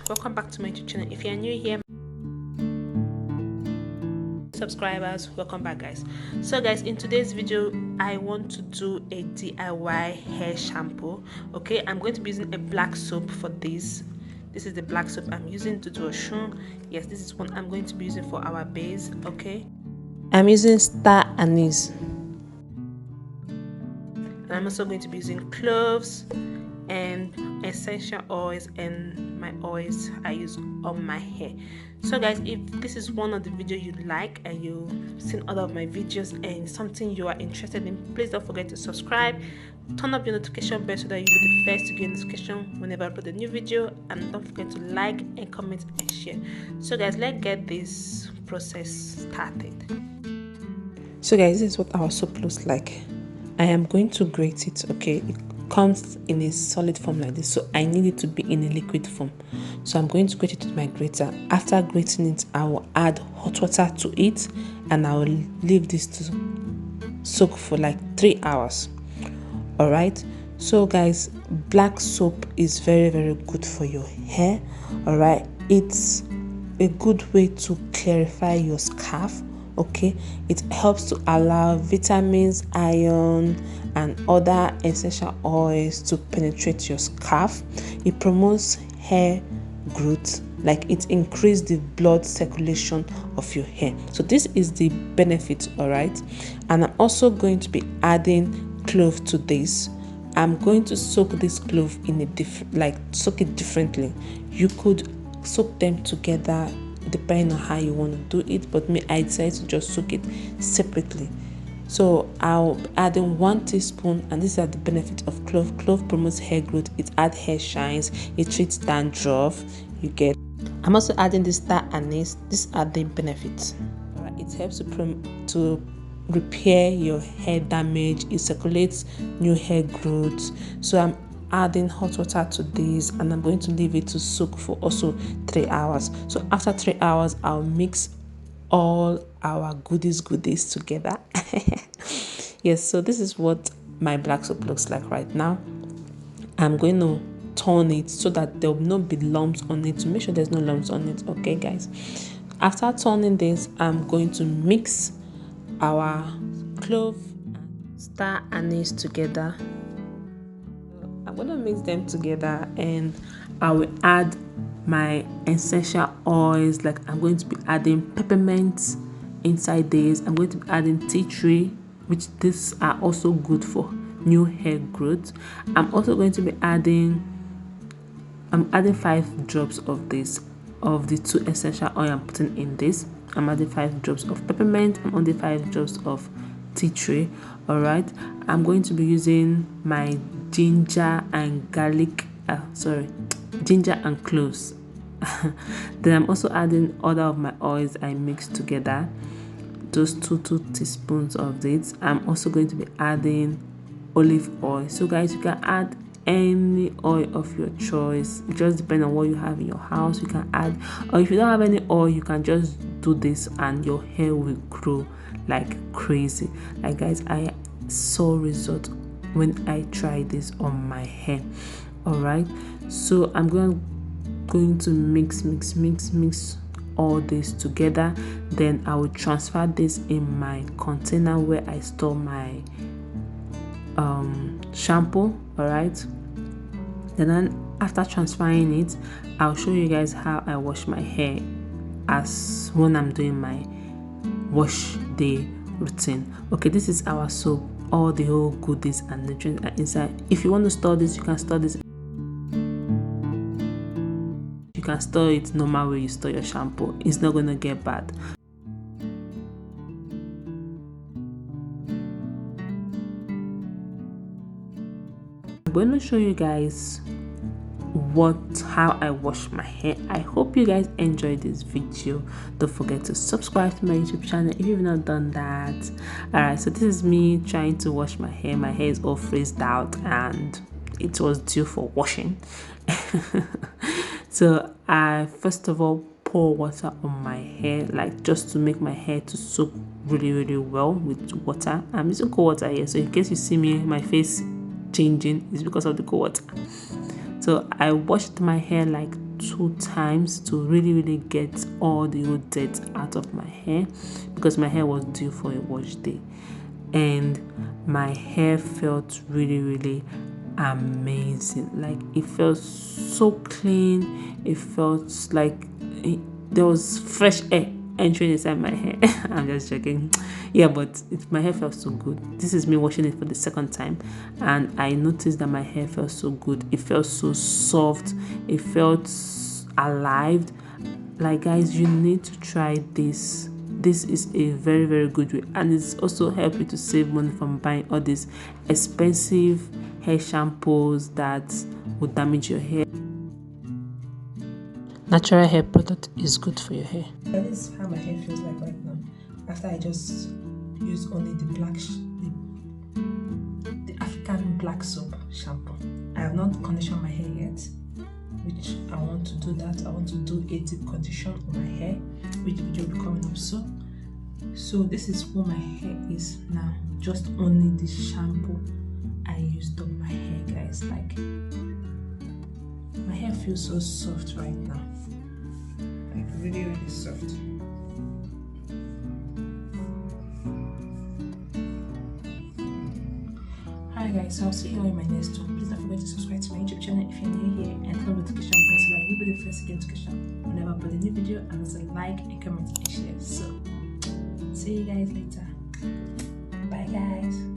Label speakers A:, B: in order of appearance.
A: welcome back to my YouTube channel. If you're new here, subscribers, welcome back guys. So guys, in today's video I want to do a DIY hair shampoo. Okay, I'm going to be using a black soap for this. This is the black soap I'm using to do a shoe. Yes, this is one I'm going to be using for our base. Okay, I'm using star anise, and I'm also going to be using cloves and essential oils and my oils I use on my hair. So guys, if this is one of the videos you like and you've seen other of my videos and something you are interested in, please don't forget to subscribe, turn up your notification bell so that you'll be the first to get notification whenever I upload a new video, and don't forget to like and comment and share. So guys, let's get this process started. So guys, this is what our soap looks like. I am going to grate it. Okay, it comes in a solid form like this, so I need it to be in a liquid form. So I'm going to grate it with my grater. After grating it, I will add hot water to it and I will leave this to soak for like 3 hours. All right, so guys, black soap is very good for your hair. All right, it's a good way to clarify your scalp. Okay, it helps to allow vitamins, iron and other essential oils to penetrate your scalp. It promotes hair growth, like it increases the blood circulation of your hair. So this is the benefit. All right, and I'm also going to be adding clove to this. I'm going to soak this clove in a soak it differently. You could soak them together depending on how you want to do it, but me, I decided to just soak it separately. So I'll be adding 1 teaspoon, and these are the benefits of clove. Clove promotes hair growth, it adds hair shines, it treats dandruff. You get. I'm also adding this star anise. These are the benefits. All right, it helps to repair your hair damage. It circulates new hair growth. So I'm adding hot water to this, and I'm going to leave it to soak for also 3 hours. So after 3 hours, I'll mix all our goodies together. Yes, so this is what my black soap looks like right now. I'm going to turn it so that there will not be lumps on it, to make sure there's no lumps on it. Okay guys, after turning this, I'm going to mix our clove and star anise together. I'm going to mix them together, and I will add my essential oils. Like I'm going to be adding peppermint inside this. I'm going to be adding tea tree, which these are also good for new hair growth. I'm also going to be adding 5 drops of this, of the 2 essential oil I'm putting in this. I'm adding 5 drops of peppermint. I'm adding 5 drops of tea tree. All right, I'm going to be using my ginger and garlic, ginger and cloves. Then I'm also adding other of my oils I mixed together, those 2 teaspoons of this. I'm also going to be adding olive oil. So guys, you can add any oil of your choice. It just depends on what you have in your house. You can add, or if you don't have any oil, you can just do this and your hair will grow like crazy. Like guys, I saw result when I tried this on my hair. All right, so I'm going to mix all this together. Then I will transfer this in my container where I store my shampoo. All right, then after transferring it, I'll show you guys how I wash my hair as when I'm doing my wash day routine. Okay, this is our soap. All the whole goodies and nutrients are inside. If you want to store this, you can store this. You can store it normal way you store your shampoo. It's not going to get bad. I'm going to show you guys how I wash my hair. I hope you guys enjoyed this video. Don't forget to subscribe to my YouTube channel if you've not done that. All right, so this is me trying to wash my hair. My hair is all frizzed out and it was due for washing. So I first of all pour water on my hair, like just to make my hair to soak really well with water. I'm using cold water here, so in case you see me my face changing, it's because of the cold water. So I washed my hair like 2 times to really get all the old dirt out of my hair, because my hair was due for a wash day, and my hair felt really amazing. Like, it felt so clean. It felt like there was fresh air entering inside my hair. I'm just joking. Yeah, but my hair felt so good. This is me washing it for the second time, and I noticed that my hair felt so good. It felt so soft. It felt alive. Like, guys, you need to try this. This is a very good way, and it's also help you to save money from buying all these expensive hair shampoos that would damage your hair. Natural hair product is good for your hair.
B: This is how my hair feels like right now, after I just use only the African black soap shampoo. I have not conditioned my hair yet, which I want to do that. I want to do a deep condition on my hair, which video will be coming up soon. So this is what my hair is now, just only the shampoo I used on my hair, guys. Like, my hair feels so soft right now, like really soft. Alright guys, so I'll see you all in my next one. Please don't forget to subscribe to my YouTube channel if you're new here, and turn notification bell so that you'll be the first to get notification whenever I upload a new video, and also like and comment and share. So see you guys later. Bye guys.